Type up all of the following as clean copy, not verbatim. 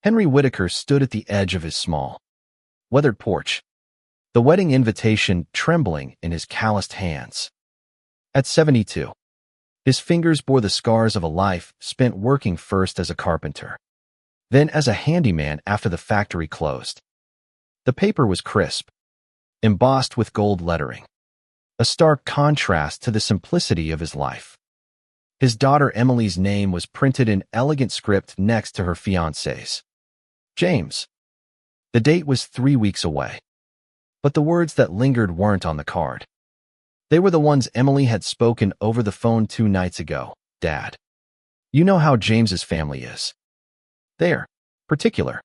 Henry Whitaker stood at the edge of his small, weathered porch, the wedding invitation trembling in his calloused hands. At 72, his fingers bore the scars of a life spent working first as a carpenter, then as a handyman after the factory closed. The paper was crisp, embossed with gold lettering, a stark contrast to the simplicity of his life. His daughter Emily's name was printed in elegant script next to her fiancé's, James. The date was 3 weeks away, but the words that lingered weren't on the card. They were the ones Emily had spoken over the phone 2 nights ago. Dad, you know how James's family is. They're particular.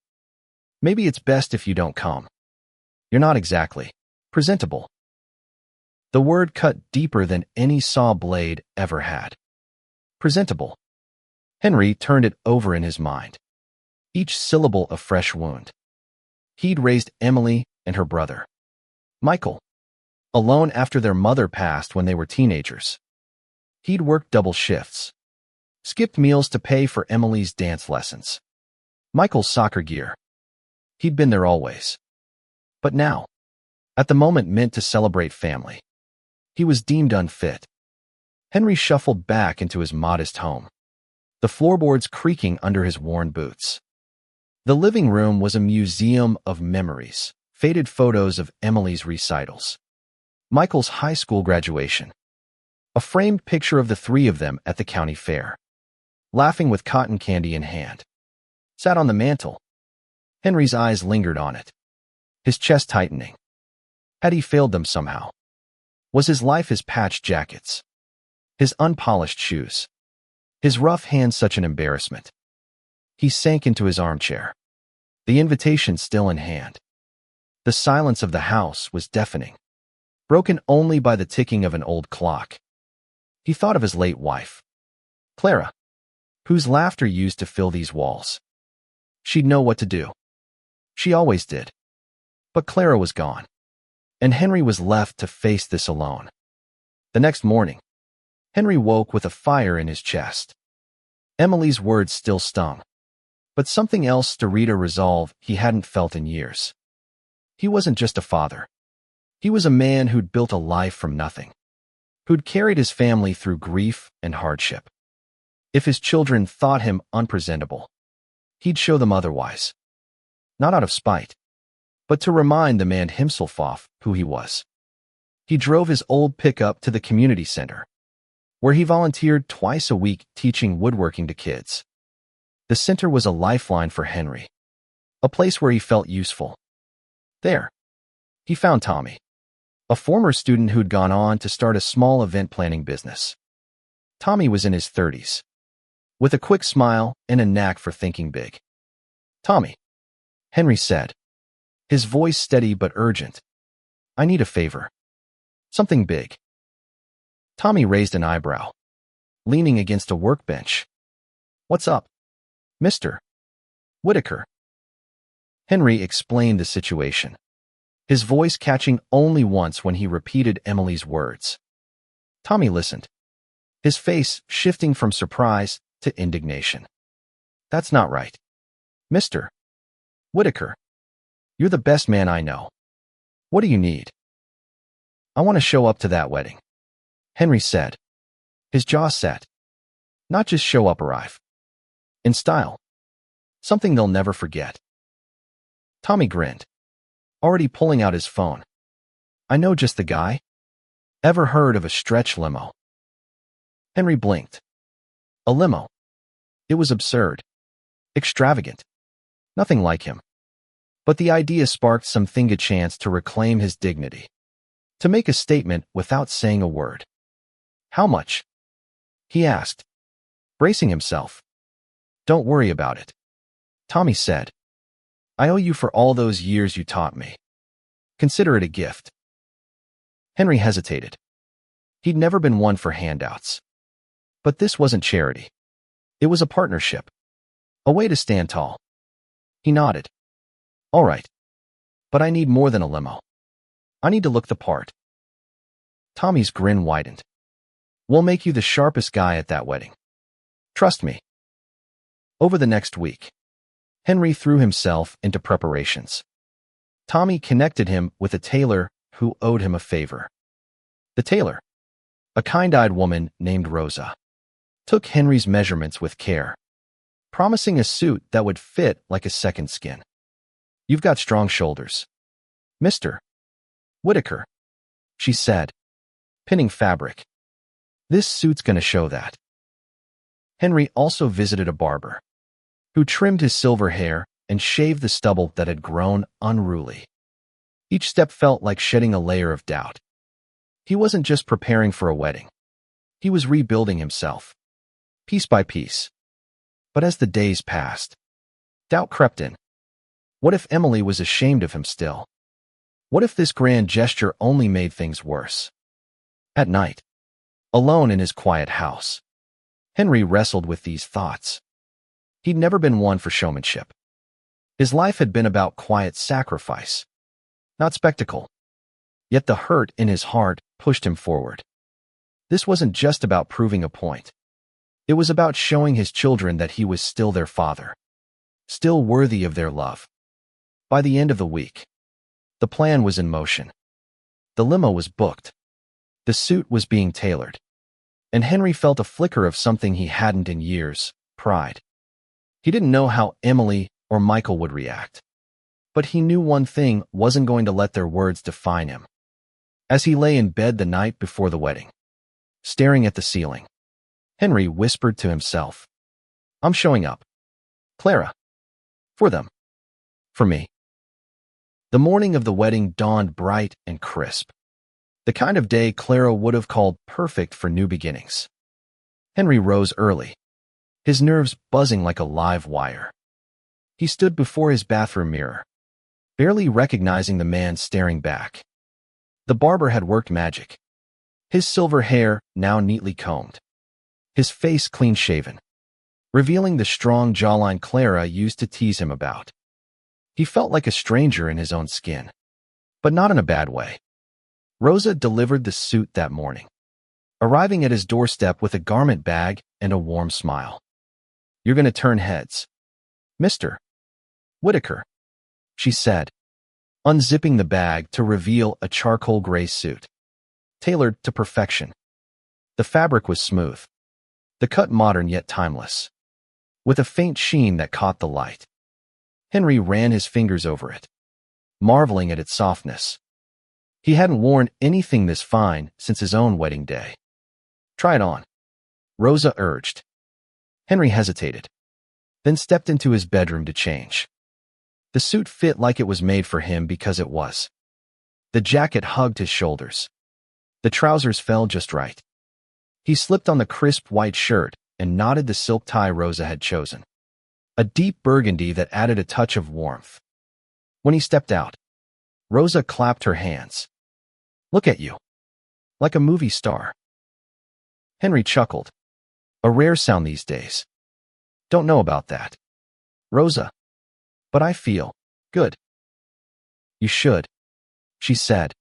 Maybe it's best if you don't come. You're not exactly presentable. The word cut deeper than any saw blade ever had. Presentable. Henry turned it over in his mind, each syllable a fresh wound. He'd raised Emily and her brother, Michael, alone after their mother passed when they were teenagers. He'd worked double shifts, skipped meals to pay for Emily's dance lessons, Michael's soccer gear. He'd been there always. But now, at the moment meant to celebrate family, he was deemed unfit. Henry shuffled back into his modest home, the floorboards creaking under his worn boots. The living room was a museum of memories, faded photos of Emily's recitals, Michael's high school graduation, a framed picture of the 3 of them at the county fair, laughing with cotton candy in hand, sat on the mantel. Henry's eyes lingered on it, his chest tightening. Had he failed them somehow? Was his life his patched jackets, his unpolished shoes, his rough hands such an embarrassment? He sank into his armchair, the invitation still in hand. The silence of the house was deafening, broken only by the ticking of an old clock. He thought of his late wife, Clara, whose laughter used to fill these walls. She'd know what to do. She always did. But Clara was gone, and Henry was left to face this alone. The next morning, Henry woke with a fire in his chest. Emily's words still stung, but something else stirred a resolve he hadn't felt in years. He wasn't just a father. He was a man who'd built a life from nothing, who'd carried his family through grief and hardship. If his children thought him unpresentable, he'd show them otherwise. Not out of spite, but to remind the man himself of who he was. He drove his old pickup to the community center, where he volunteered twice a week teaching woodworking to kids. The center was a lifeline for Henry, a place where he felt useful. There, he found Tommy, a former student who'd gone on to start a small event planning business. Tommy was in his 30s, with a quick smile and a knack for thinking big. "Tommy," Henry said, his voice steady but urgent, "I need a favor. Something big." Tommy raised an eyebrow, leaning against a workbench. "What's up, Mr. Whitaker?" Henry explained the situation, his voice catching only once when he repeated Emily's words. Tommy listened, his face shifting from surprise to indignation. "That's not right, Mr. Whitaker. You're the best man I know. What do you need?" "I want to show up to that wedding," Henry said, his jaw set. "Not just show up, arrive. In style. Something they'll never forget." Tommy grinned, already pulling out his phone. "I know just the guy. Ever heard of a stretch limo?" Henry blinked. A limo. It was absurd, extravagant, nothing like him. But the idea sparked something, a chance to reclaim his dignity, to make a statement without saying a word. "How much?" he asked, bracing himself. "Don't worry about it," Tommy said. "I owe you for all those years you taught me. Consider it a gift." Henry hesitated. He'd never been one for handouts. But this wasn't charity. It was a partnership, a way to stand tall. He nodded. "All right. But I need more than a limo. I need to look the part." Tommy's grin widened. "We'll make you the sharpest guy at that wedding. Trust me." Over the next week, Henry threw himself into preparations. Tommy connected him with a tailor who owed him a favor. The tailor, a kind-eyed woman named Rosa, took Henry's measurements with care, promising a suit that would fit like a second skin. "You've got strong shoulders, Mr. Whitaker," she said, pinning fabric. "This suit's gonna show that." Henry also visited a barber, who trimmed his silver hair and shaved the stubble that had grown unruly. Each step felt like shedding a layer of doubt. He wasn't just preparing for a wedding. He was rebuilding himself, piece by piece. But as the days passed, doubt crept in. What if Emily was ashamed of him still? What if this grand gesture only made things worse? At night, alone in his quiet house, Henry wrestled with these thoughts. He'd never been one for showmanship. His life had been about quiet sacrifice, not spectacle. Yet the hurt in his heart pushed him forward. This wasn't just about proving a point. It was about showing his children that he was still their father, still worthy of their love. By the end of the week, the plan was in motion. The limo was booked. The suit was being tailored. And Henry felt a flicker of something he hadn't in years: pride. He didn't know how Emily or Michael would react, but he knew one thing wasn't going to let their words define him. As he lay in bed the night before the wedding, staring at the ceiling, Henry whispered to himself, "I'm showing up, Clara. For them. For me." The morning of the wedding dawned bright and crisp. The kind of day Clara would have called perfect for new beginnings. Henry rose early, his nerves buzzing like a live wire. He stood before his bathroom mirror, barely recognizing the man staring back. The barber had worked magic. His silver hair now neatly combed, his face clean-shaven, revealing the strong jawline Clara used to tease him about. He felt like a stranger in his own skin, but not in a bad way. Rosa delivered the suit that morning, arriving at his doorstep with a garment bag and a warm smile. "You're going to turn heads, Mr. Whitaker," she said, unzipping the bag to reveal a charcoal gray suit, tailored to perfection. The fabric was smooth, the cut modern yet timeless, with a faint sheen that caught the light. Henry ran his fingers over it, marveling at its softness. He hadn't worn anything this fine since his own wedding day. "Try it on," Rosa urged. Henry hesitated, then stepped into his bedroom to change. The suit fit like it was made for him because it was. The jacket hugged his shoulders. The trousers fell just right. He slipped on the crisp white shirt and knotted the silk tie Rosa had chosen, a deep burgundy that added a touch of warmth. When he stepped out, Rosa clapped her hands. "Look at you. Like a movie star." Henry chuckled. A rare sound these days. "Don't know about that, Rosa, but I feel good." "You should," she said.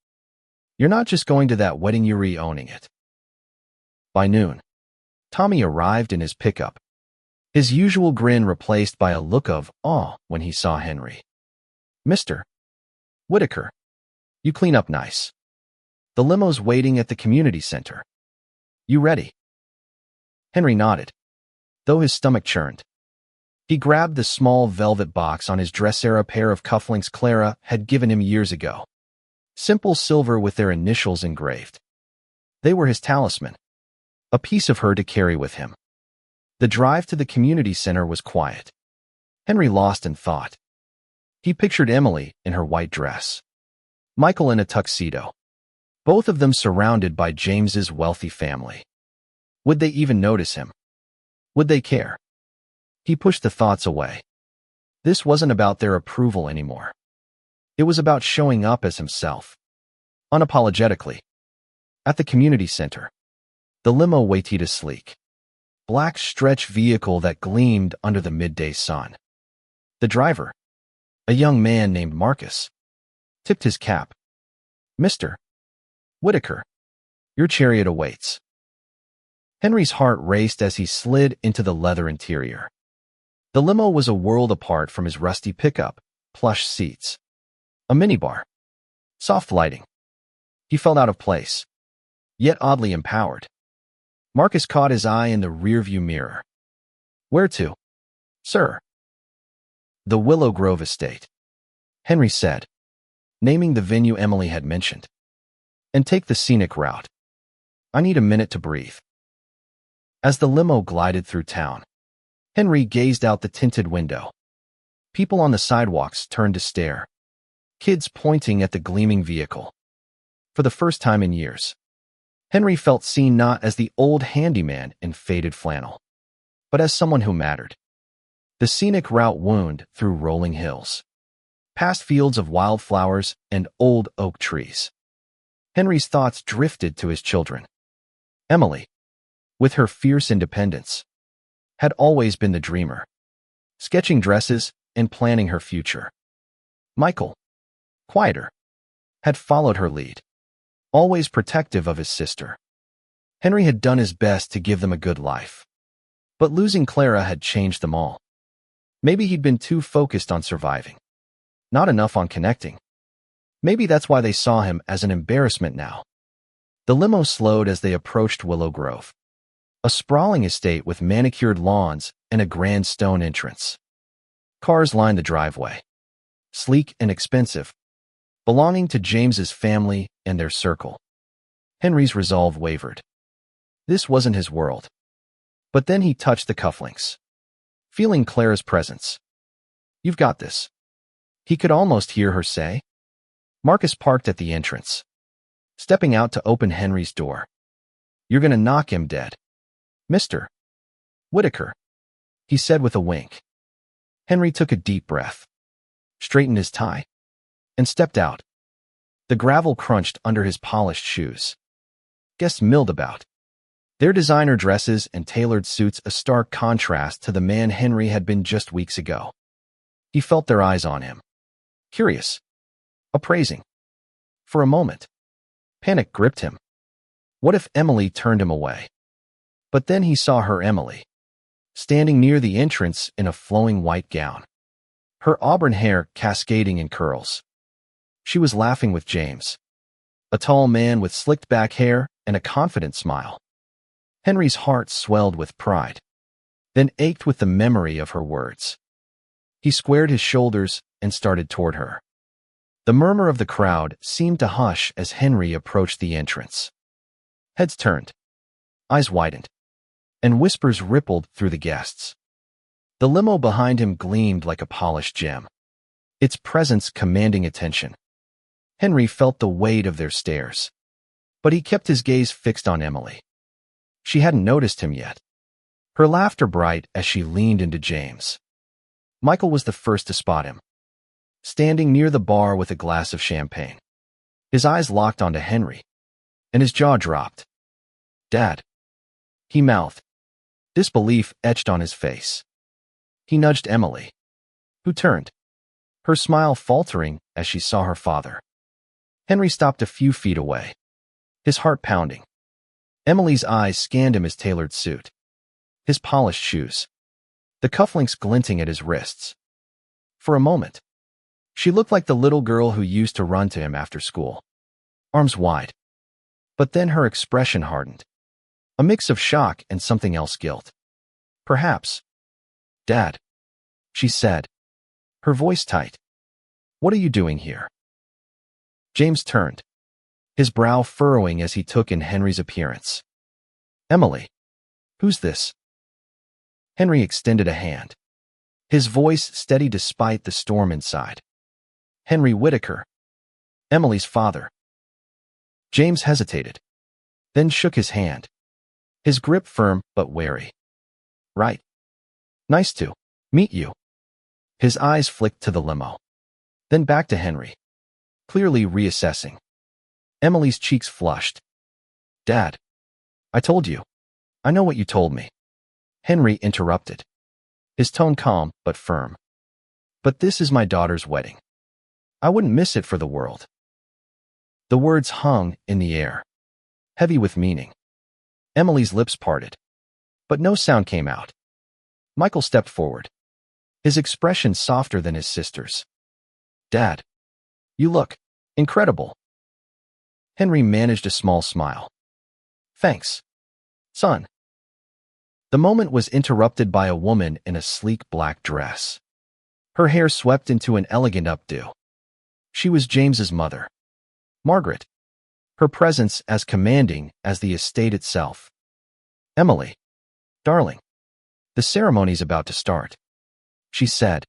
"You're not just going to that wedding, you're re-owning it." By noon, Tommy arrived in his pickup, his usual grin replaced by a look of awe when he saw Henry. "Mr. Whitaker, you clean up nice. The limo's waiting at the community center. You ready?" Henry nodded, though his stomach churned. He grabbed the small velvet box on his dresser, a pair of cufflinks Clara had given him years ago. Simple silver with their initials engraved. They were his talisman, a piece of her to carry with him. The drive to the community center was quiet. Henry lost in thought. He pictured Emily in her white dress, Michael in a tuxedo, both of them surrounded by James's wealthy family. Would they even notice him? Would they care? He pushed the thoughts away. This wasn't about their approval anymore. It was about showing up as himself, unapologetically. At the community center, the limo waited a sleek, black stretch vehicle that gleamed under the midday sun. The driver, a young man named Marcus, tipped his cap. "Mr. Whitaker, your chariot awaits." Henry's heart raced as he slid into the leather interior. The limo was a world apart from his rusty pickup, plush seats, a minibar, soft lighting. He felt out of place, yet oddly empowered. Marcus caught his eye in the rearview mirror. "Where to, sir?" "The Willow Grove estate," Henry said, naming the venue Emily had mentioned. "And take the scenic route. I need a minute to breathe." As the limo glided through town, Henry gazed out the tinted window. People on the sidewalks turned to stare, kids pointing at the gleaming vehicle. For the first time in years, Henry felt seen not as the old handyman in faded flannel, but as someone who mattered. The scenic route wound through rolling hills, past fields of wildflowers and old oak trees. Henry's thoughts drifted to his children. Emily, with her fierce independence, had always been the dreamer, sketching dresses and planning her future. Michael, quieter, had followed her lead, always protective of his sister. Henry had done his best to give them a good life, but losing Clara had changed them all. Maybe he'd been too focused on surviving, not enough on connecting. Maybe that's why they saw him as an embarrassment now. The limo slowed as they approached Willow Grove, a sprawling estate with manicured lawns and a grand stone entrance. Cars lined the driveway, sleek and expensive, belonging to James's family and their circle. Henry's resolve wavered. This wasn't his world. But then he touched the cufflinks, feeling Clara's presence. "You've got this," he could almost hear her say. Marcus parked at the entrance, stepping out to open Henry's door. "You're gonna knock him dead, Mr. Whitaker," he said with a wink. Henry took a deep breath, straightened his tie, and stepped out. The gravel crunched under his polished shoes. Guests milled about, their designer dresses and tailored suits a stark contrast to the man Henry had been just weeks ago. He felt their eyes on him, curious, appraising. For a moment, panic gripped him. What if Emily turned him away? But then he saw her Emily, standing near the entrance in a flowing white gown, her auburn hair cascading in curls. She was laughing with James, a tall man with slicked back hair and a confident smile. Henry's heart swelled with pride, then ached with the memory of her words. He squared his shoulders and started toward her. The murmur of the crowd seemed to hush as Henry approached the entrance. Heads turned, eyes widened, and whispers rippled through the guests. The limo behind him gleamed like a polished gem, its presence commanding attention. Henry felt the weight of their stares, but he kept his gaze fixed on Emily. She hadn't noticed him yet, her laughter bright as she leaned into James. Michael was the first to spot him, standing near the bar with a glass of champagne. His eyes locked onto Henry, and his jaw dropped. "Dad," he mouthed, disbelief etched on his face. He nudged Emily, who turned, her smile faltering as she saw her father. Henry stopped a few feet away, his heart pounding. Emily's eyes scanned him, his tailored suit, his polished shoes, the cufflinks glinting at his wrists. For a moment, she looked like the little girl who used to run to him after school, arms wide. But then her expression hardened, a mix of shock and something else, guilt. "Perhaps, Dad," she said, her voice tight. "What are you doing here?" James turned, his brow furrowing as he took in Henry's appearance. "Emily, who's this?" Henry extended a hand, his voice steady despite the storm inside. "Henry Whitaker, Emily's father." James hesitated, then shook his hand, his grip firm but wary. "Right. Nice to meet you." His eyes flicked to the limo, then back to Henry, clearly reassessing. Emily's cheeks flushed. "Dad, I told you. I know what you told me." Henry interrupted, his tone calm but firm. "But this is my daughter's wedding. I wouldn't miss it for the world." The words hung in the air, heavy with meaning. Emily's lips parted, but no sound came out. Michael stepped forward, his expression softer than his sister's. "Dad, you look incredible." Henry managed a small smile. "Thanks, son." The moment was interrupted by a woman in a sleek black dress. Her hair swept into an elegant updo. She was James's mother, Margaret, her presence as commanding as the estate itself. "Emily, darling, the ceremony's about to start," she said,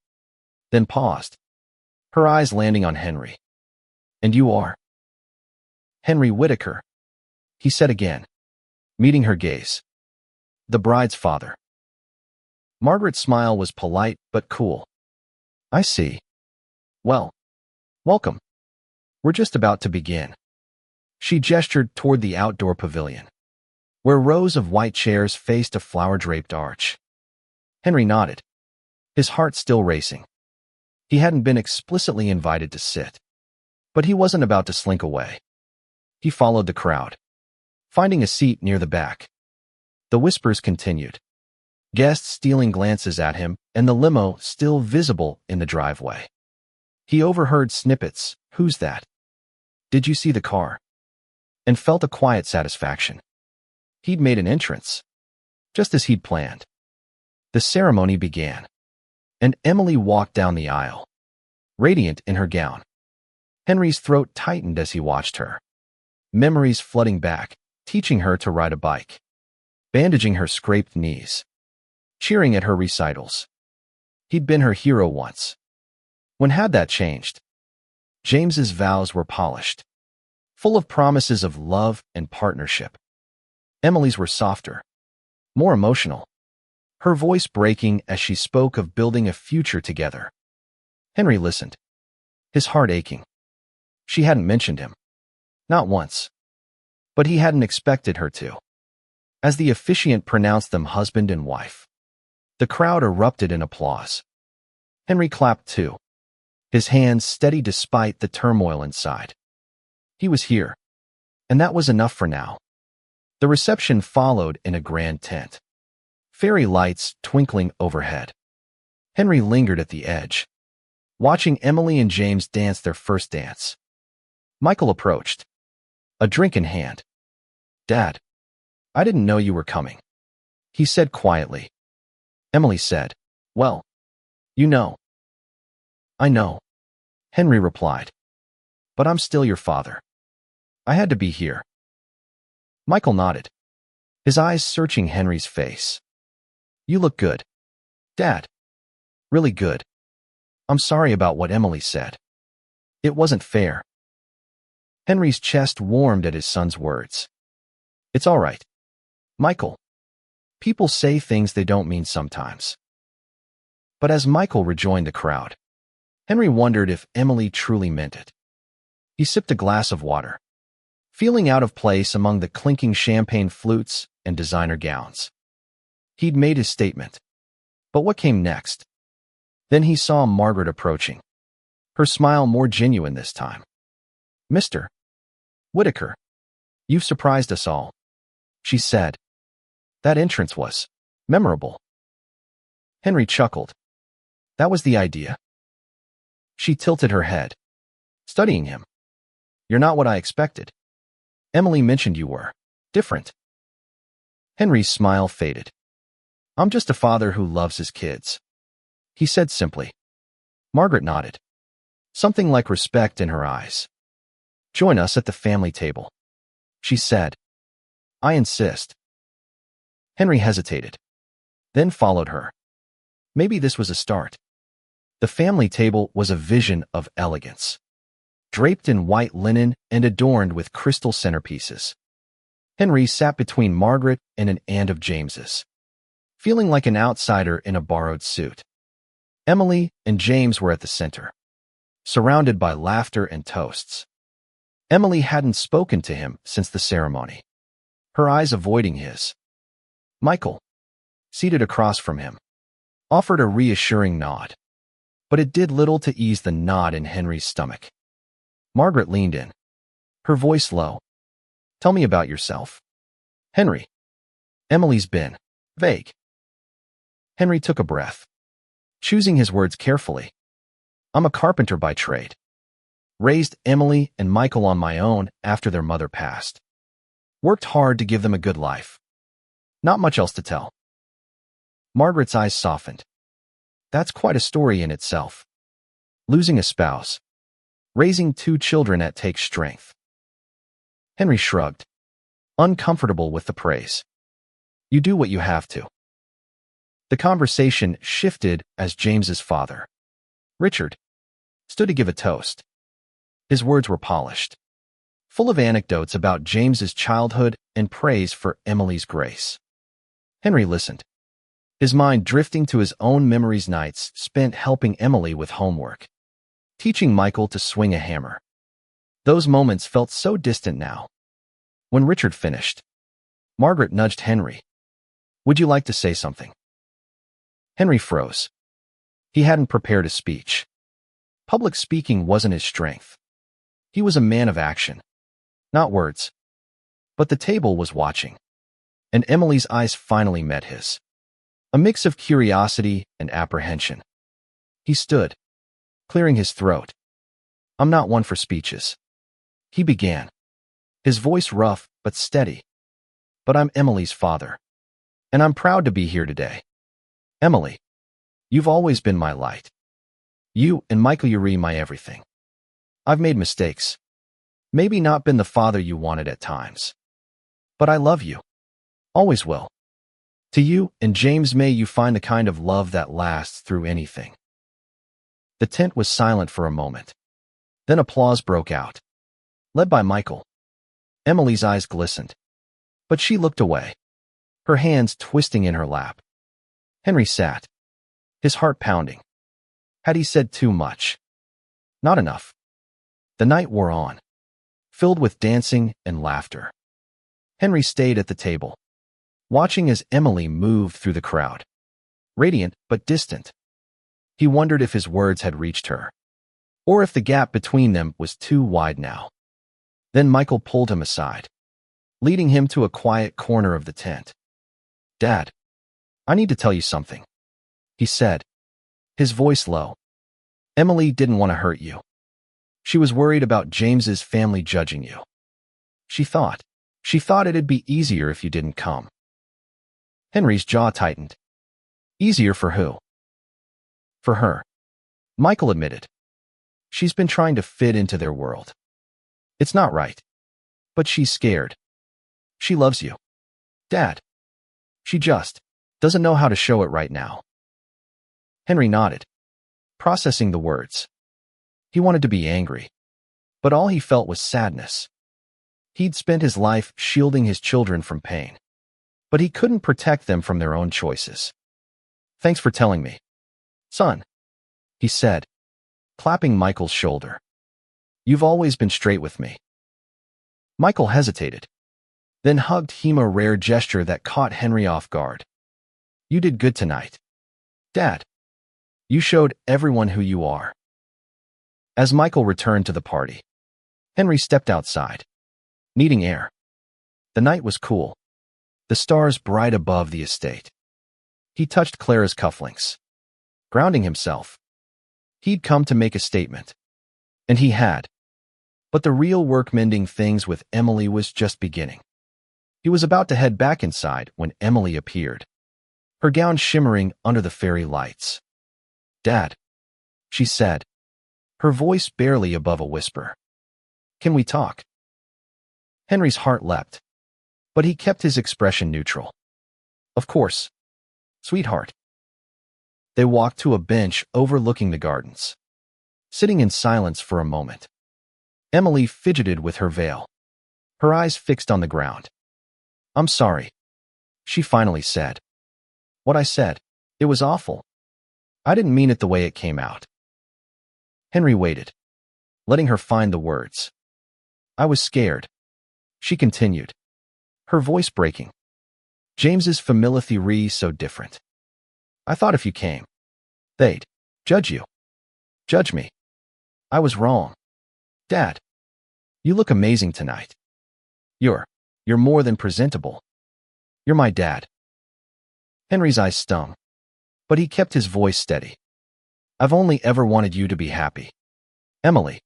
then paused, her eyes landing on Henry. "And you are?" "Henry Whitaker," he said again, meeting her gaze. "The bride's father." Margaret's smile was polite but cool. "I see. Well, welcome. We're just about to begin." She gestured toward the outdoor pavilion, where rows of white chairs faced a flower-draped arch. Henry nodded, his heart still racing. He hadn't been explicitly invited to sit, but he wasn't about to slink away. He followed the crowd, finding a seat near the back. The whispers continued, guests stealing glances at him and the limo still visible in the driveway. He overheard snippets. "Who's that? Did you see the car?" And felt a quiet satisfaction. He'd made an entrance, just as he'd planned. The ceremony began, and Emily walked down the aisle, radiant in her gown. Henry's throat tightened as he watched her, memories flooding back, teaching her to ride a bike, bandaging her scraped knees, cheering at her recitals. He'd been her hero once. When had that changed? James's vows were polished, full of promises of love and partnership. Emily's were softer, more emotional, her voice breaking as she spoke of building a future together. Henry listened, his heart aching. She hadn't mentioned him. Not once. But he hadn't expected her to. As the officiant pronounced them husband and wife, the crowd erupted in applause. Henry clapped too, his hands steady despite the turmoil inside. He was here, and that was enough for now. The reception followed in a grand tent, fairy lights twinkling overhead. Henry lingered at the edge, watching Emily and James dance their first dance. Michael approached, a drink in hand. "Dad, I didn't know you were coming," he said quietly. Emily said, "Well, you know." "I know," Henry replied. "But I'm still your father. I had to be here." Michael nodded, his eyes searching Henry's face. "You look good, Dad. Really good. I'm sorry about what Emily said. It wasn't fair." Henry's chest warmed at his son's words. "It's all right, Michael. People say things they don't mean sometimes." But as Michael rejoined the crowd, Henry wondered if Emily truly meant it. He sipped a glass of water, feeling out of place among the clinking champagne flutes and designer gowns. He'd made his statement. But what came next? Then he saw Margaret approaching, her smile more genuine this time. "Mr. Whitaker, you've surprised us all," she said. "That entrance was memorable." Henry chuckled. "That was the idea." She tilted her head, studying him. "You're not what I expected. Emily mentioned you were different." Henry's smile faded. "I'm just a father who loves his kids," he said simply. Margaret nodded, something like respect in her eyes. "Join us at the family table," she said. "I insist." Henry hesitated, then followed her. Maybe this was a start. The family table was a vision of elegance, draped in white linen and adorned with crystal centerpieces. Henry sat between Margaret and an aunt of James's, feeling like an outsider in a borrowed suit. Emily and James were at the center, surrounded by laughter and toasts. Emily hadn't spoken to him since the ceremony, her eyes avoiding his. Michael, seated across from him, offered a reassuring nod, but it did little to ease the knot in Henry's stomach. Margaret leaned in, her voice low. "Tell me about yourself, Henry." Emily's been vague. Henry took a breath. choosing his words carefully. I'm a carpenter by trade. Raised Emily and Michael on my own after their mother passed. Worked hard to give them a good life. Not much else to tell. Margaret's eyes softened. That's quite a story in itself. Losing a spouse. Raising 2 children that takes strength. Henry shrugged, uncomfortable with the praise. You do what you have to. The conversation shifted as James's father, Richard, stood to give a toast. His words were polished, full of anecdotes about James's childhood and praise for Emily's grace. Henry listened, his mind drifting to his own memories, nights spent helping Emily with homework, teaching Michael to swing a hammer. Those moments felt so distant now. When Richard finished, Margaret nudged Henry. Would you like to say something? Henry froze. He hadn't prepared a speech. Public speaking wasn't his strength. He was a man of action, not words. But the table was watching, and Emily's eyes finally met his. A mix of curiosity and apprehension. He stood, clearing his throat. I'm not one for speeches. He began, his voice rough but steady. But I'm Emily's father, and I'm proud to be here today. Emily, you've always been my light. You and Michael, you're my everything. I've made mistakes. Maybe not been the father you wanted at times. But I love you. Always will. To you and James, may you find the kind of love that lasts through anything. The tent was silent for a moment. Then applause broke out, led by Michael. Emily's eyes glistened, but she looked away, her hands twisting in her lap. Henry sat, his heart pounding. Had he said too much? Not enough. The night wore on, filled with dancing and laughter. Henry stayed at the table, watching as Emily moved through the crowd, radiant but distant. He wondered if his words had reached her, or if the gap between them was too wide now. Then Michael pulled him aside, leading him to a quiet corner of the tent. Dad, I need to tell you something, he said, his voice low. Emily didn't want to hurt you. She was worried about James's family judging you. She thought it'd be easier if you didn't come. Henry's jaw tightened. Easier for who? For her, Michael admitted. She's been trying to fit into their world. It's not right. But she's scared. She loves you, Dad. She just doesn't know how to show it right now. Henry nodded, processing the words. He wanted to be angry, but all he felt was sadness. He'd spent his life shielding his children from pain, but he couldn't protect them from their own choices. Thanks for telling me, son, he said, clapping Michael's shoulder. You've always been straight with me. Michael hesitated, then hugged him, a rare gesture that caught Henry off guard. You did good tonight, Dad. You showed everyone who you are. As Michael returned to the party, Henry stepped outside, needing air. The night was cool, the stars bright above the estate. He touched Clara's cufflinks, grounding himself. He'd come to make a statement, and he had. But the real work, mending things with Emily, was just beginning. He was about to head back inside when Emily appeared, her gown shimmering under the fairy lights. Dad, she said, her voice barely above a whisper. Can we talk? Henry's heart leapt, but he kept his expression neutral. Of course, sweetheart. They walked to a bench overlooking the gardens, sitting in silence for a moment. Emily fidgeted with her veil, her eyes fixed on the ground. I'm sorry, she finally said. What I said, it was awful. I didn't mean it the way it came out. Henry waited, letting her find the words. I was scared, she continued, her voice breaking. James's family so different. I thought if you came, they'd judge you. Judge me. I was wrong. Dad, you look amazing tonight. You're more than presentable. You're my dad. Henry's eyes stung, but he kept his voice steady. I've only ever wanted you to be happy. Emily,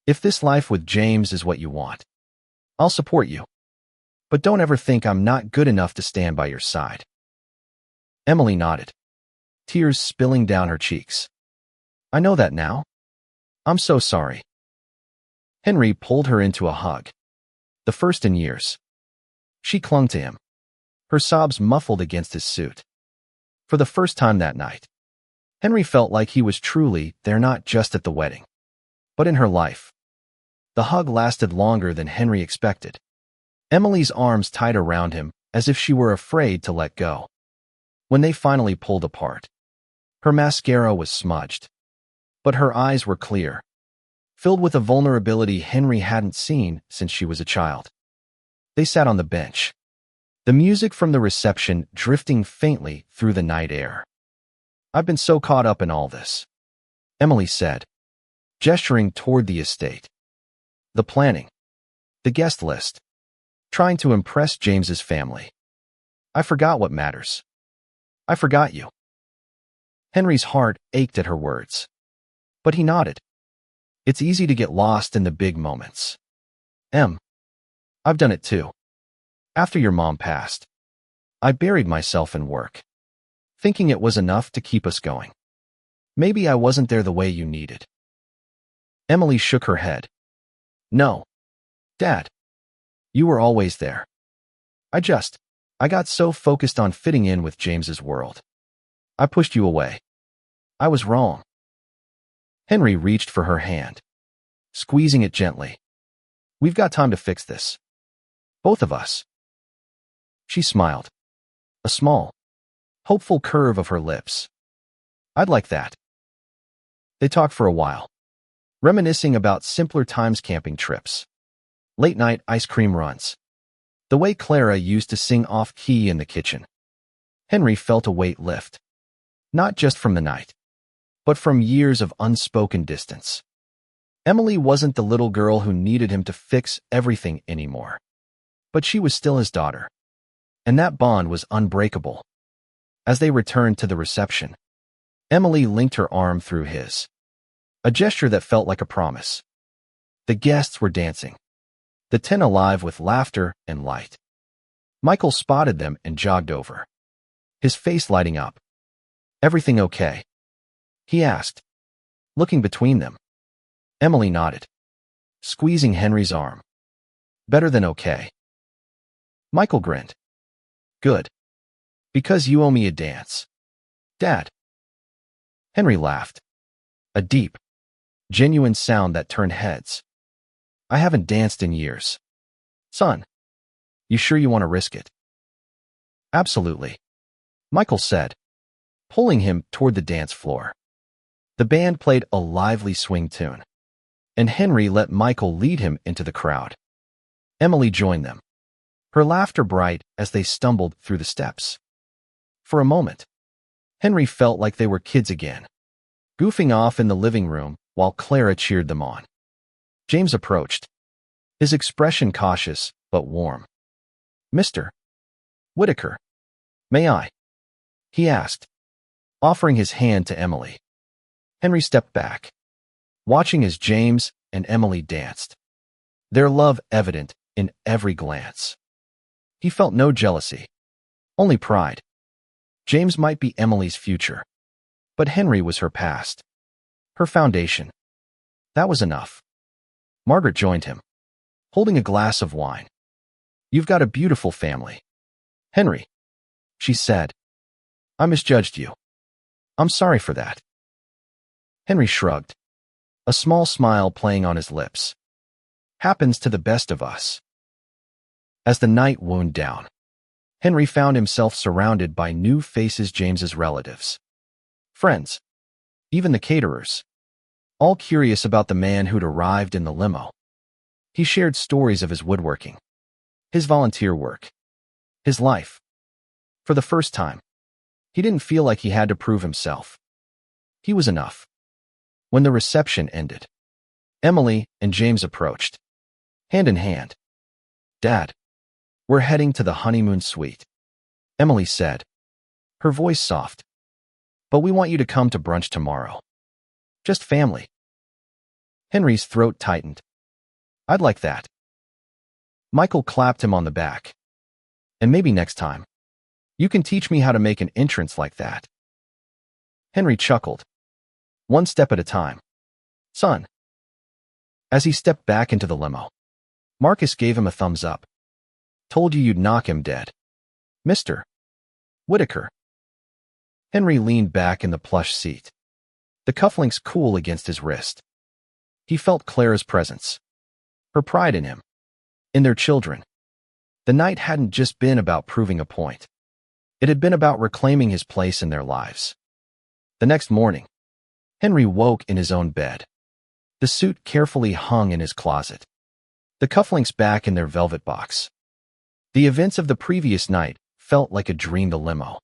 if this life with James is what you want, I'll support you. But don't ever think I'm not good enough to stand by your side. Emily nodded, tears spilling down her cheeks. I know that now. I'm so sorry. Henry pulled her into a hug, the first in years. She clung to him, her sobs muffled against his suit. For the first time that night, Henry felt like he was truly there, not just at the wedding, but in her life. The hug lasted longer than Henry expected. Emily's arms tight around him as if she were afraid to let go. When they finally pulled apart, her mascara was smudged, but her eyes were clear, filled with a vulnerability Henry hadn't seen since she was a child. They sat on the bench, the music from the reception drifting faintly through the night air. I've been so caught up in all this, Emily said, gesturing toward the estate. The planning, the guest list, trying to impress James's family. I forgot what matters. I forgot you. Henry's heart ached at her words, but he nodded. It's easy to get lost in the big moments. I've done it too. After your mom passed, I buried myself in work, thinking it was enough to keep us going. Maybe I wasn't there the way you needed. Emily shook her head. No, Dad. You were always there. I got so focused on fitting in with James's world. I pushed you away. I was wrong. Henry reached for her hand, squeezing it gently. We've got time to fix this. Both of us. She smiled, a small, hopeful curve of her lips. I'd like that. They talked for a while, reminiscing about simpler times, camping trips, late-night ice cream runs, the way Clara used to sing off-key in the kitchen. Henry felt a weight lift, not just from the night, but from years of unspoken distance. Emily wasn't the little girl who needed him to fix everything anymore, but she was still his daughter, and that bond was unbreakable. As they returned to the reception, Emily linked her arm through his, a gesture that felt like a promise. The guests were dancing, the tent alive with laughter and light. Michael spotted them and jogged over, his face lighting up. Everything okay? He asked, looking between them. Emily nodded, squeezing Henry's arm. Better than okay. Michael grinned. Good. Because you owe me a dance. Dad. Henry laughed. A deep, genuine sound that turned heads. I haven't danced in years. Son, you sure you want to risk it? Absolutely, Michael said, pulling him toward the dance floor. The band played a lively swing tune, and Henry let Michael lead him into the crowd. Emily joined them, her laughter bright as they stumbled through the steps. For a moment, Henry felt like they were kids again, goofing off in the living room while Clara cheered them on. James approached, his expression cautious but warm. Mr. Whitaker, may I? He asked, offering his hand to Emily. Henry stepped back, watching as James and Emily danced, their love evident in every glance. He felt no jealousy, only pride. James might be Emily's future, but Henry was her past, her foundation. That was enough. Margaret joined him, holding a glass of wine. You've got a beautiful family, Henry, she said. I misjudged you. I'm sorry for that. Henry shrugged, a small smile playing on his lips. Happens to the best of us. As the night wound down, Henry found himself surrounded by new faces, James's relatives, friends, even the caterers, all curious about the man who'd arrived in the limo. He shared stories of his woodworking, his volunteer work, his life. For the first time, he didn't feel like he had to prove himself. He was enough. When the reception ended, Emily and James approached, hand in hand. Dad, we're heading to the honeymoon suite, Emily said, her voice soft. But we want you to come to brunch tomorrow. Just family. Henry's throat tightened. I'd like that. Michael clapped him on the back. And maybe next time, you can teach me how to make an entrance like that. Henry chuckled. One step at a time. Son. As he stepped back into the limo, Marcus gave him a thumbs up. Told you you'd knock him dead. Mr. Whitaker. Henry leaned back in the plush seat, the cufflinks cool against his wrist. He felt Clara's presence, her pride in him, in their children. The night hadn't just been about proving a point. It had been about reclaiming his place in their lives. The next morning, Henry woke in his own bed. The suit carefully hung in his closet, the cufflinks back in their velvet box. The events of the previous night felt like a dream. The limo,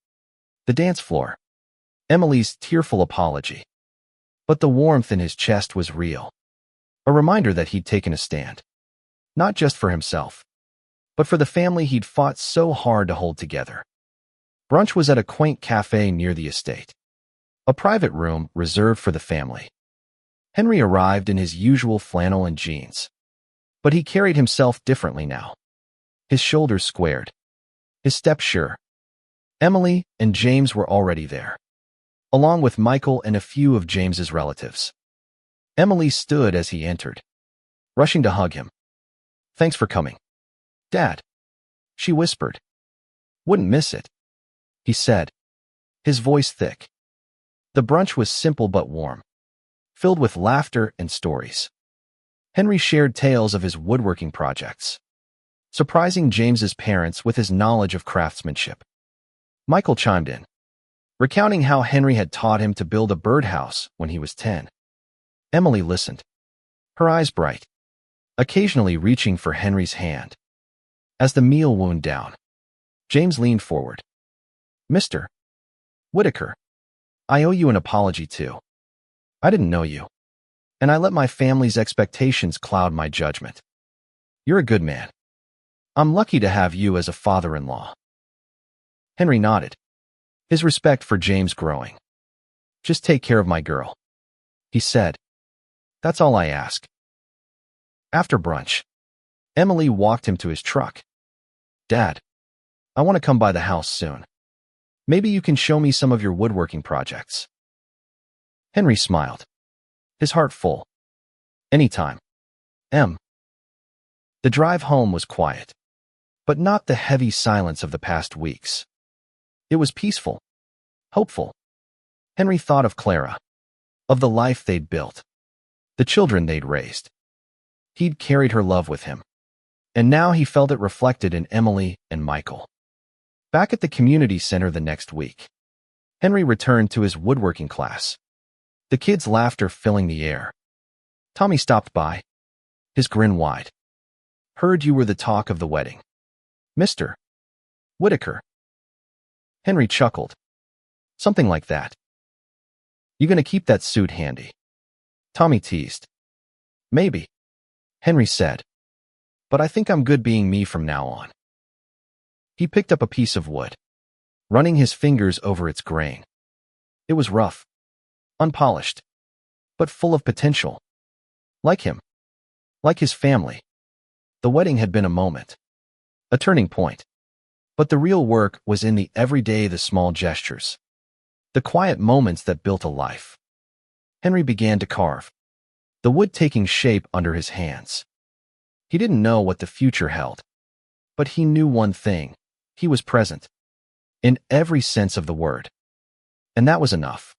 the dance floor, Emily's tearful apology. But the warmth in his chest was real, a reminder that he'd taken a stand, not just for himself, but for the family he'd fought so hard to hold together. Brunch was at a quaint cafe near the estate, a private room reserved for the family. Henry arrived in his usual flannel and jeans, but he carried himself differently now. His shoulders squared, his step sure. Emily and James were already there, along with Michael and a few of James's relatives. Emily stood as he entered, rushing to hug him. Thanks for coming, Dad, she whispered. Wouldn't miss it, he said, his voice thick. The brunch was simple but warm, filled with laughter and stories. Henry shared tales of his woodworking projects, surprising James's parents with his knowledge of craftsmanship. Michael chimed in, recounting how Henry had taught him to build a birdhouse when he was 10. Emily listened, her eyes bright, occasionally reaching for Henry's hand. As the meal wound down, James leaned forward. Mr. Whitaker, I owe you an apology too. I didn't know you, and I let my family's expectations cloud my judgment. You're a good man. I'm lucky to have you as a father-in-law. Henry nodded, his respect for James growing. Just take care of my girl, he said. That's all I ask. After brunch, Emily walked him to his truck. Dad, I want to come by the house soon. Maybe you can show me some of your woodworking projects. Henry smiled, his heart full. Anytime. Em. The drive home was quiet, but not the heavy silence of the past weeks. It was peaceful, hopeful. Henry thought of Clara, of the life they'd built, the children they'd raised. He'd carried her love with him, and now he felt it reflected in Emily and Michael. Back at the community center the next week, Henry returned to his woodworking class, the kids' laughter filling the air. Tommy stopped by, his grin wide. Heard you were the talk of the wedding, Mr. Whitaker. Henry chuckled. Something like that. You gonna keep that suit handy? Tommy teased. Maybe, Henry said. But I think I'm good being me from now on. He picked up a piece of wood, running his fingers over its grain. It was rough, unpolished, but full of potential. Like him, like his family. The wedding had been a moment, a turning point. But the real work was in the everyday, the small gestures, the quiet moments that built a life. Henry began to carve, the wood taking shape under his hands. He didn't know what the future held, but he knew one thing. He was present, in every sense of the word. And that was enough.